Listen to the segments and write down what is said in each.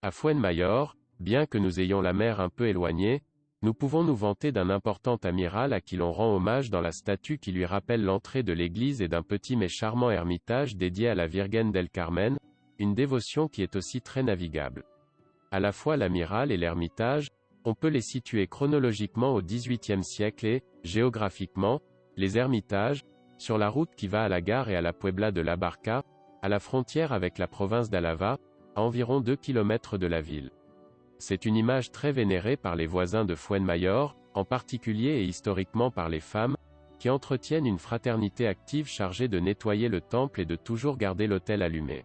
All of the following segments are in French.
À Fuenmayor, bien que nous ayons la mer un peu éloignée, nous pouvons nous vanter d'un important amiral à qui l'on rend hommage dans la statue qui lui rappelle l'entrée de l'église et d'un petit mais charmant ermitage dédié à la Virgen del Carmen, une dévotion qui est aussi très navigable. À la fois l'amiral et l'ermitage, on peut les situer chronologiquement au XVIIIe siècle et, géographiquement, les ermitages, sur la route qui va à la gare et à la Puebla de la Barca, à la frontière avec la province d'Álava, à environ 2 km de la ville. C'est une image très vénérée par les voisins de Fuenmayor, en particulier et historiquement par les femmes, qui entretiennent une fraternité active chargée de nettoyer le temple et de toujours garder l'autel allumé.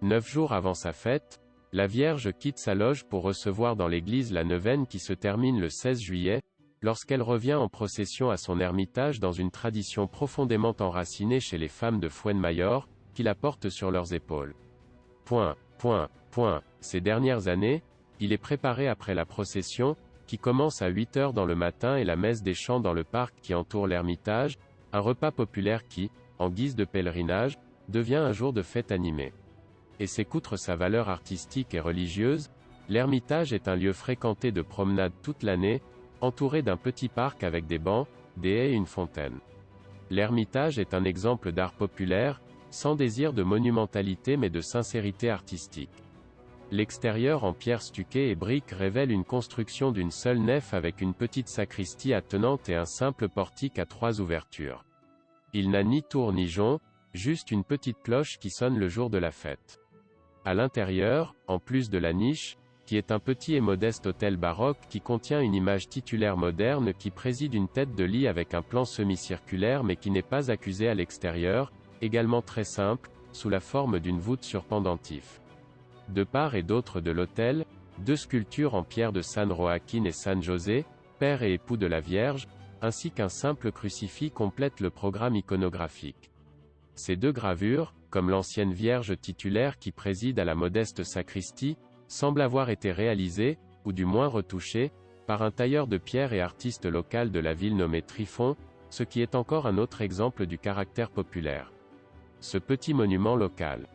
9 jours avant sa fête, la Vierge quitte sa loge pour recevoir dans l'église la neuvaine qui se termine le 16 juillet, lorsqu'elle revient en procession à son ermitage dans une tradition profondément enracinée chez les femmes de Fuenmayor, qui la portent sur leurs épaules. Ces dernières années, il est préparé après la procession, qui commence à 8 heures dans le matin et la messe des chants dans le parc qui entoure l'ermitage, un repas populaire qui, en guise de pèlerinage, devient un jour de fête animée. Et c'est qu'outre sa valeur artistique et religieuse, l'ermitage est un lieu fréquenté de promenade toute l'année, entouré d'un petit parc avec des bancs, des haies et une fontaine. L'ermitage est un exemple d'art populaire, sans désir de monumentalité mais de sincérité artistique. L'extérieur en pierre stuquée et briques révèle une construction d'une seule nef avec une petite sacristie attenante et un simple portique à 3 ouvertures. Il n'a ni tour ni jonc, juste une petite cloche qui sonne le jour de la fête. À l'intérieur, en plus de la niche, qui est un petit et modeste autel baroque qui contient une image titulaire moderne qui préside une tête de lit avec un plan semi-circulaire mais qui n'est pas accusé à l'extérieur, également très simple, sous la forme d'une voûte sur pendentif. De part et d'autre de l'autel, 2 sculptures en pierre de San Joaquín et San José, père et époux de la Vierge, ainsi qu'un simple crucifix complètent le programme iconographique. Ces 2 gravures, comme l'ancienne Vierge titulaire qui préside à la modeste sacristie, semblent avoir été réalisées, ou du moins retouchées, par un tailleur de pierre et artiste local de la ville nommé Trifon, ce qui est encore un autre exemple du caractère populaire. Ce petit monument local,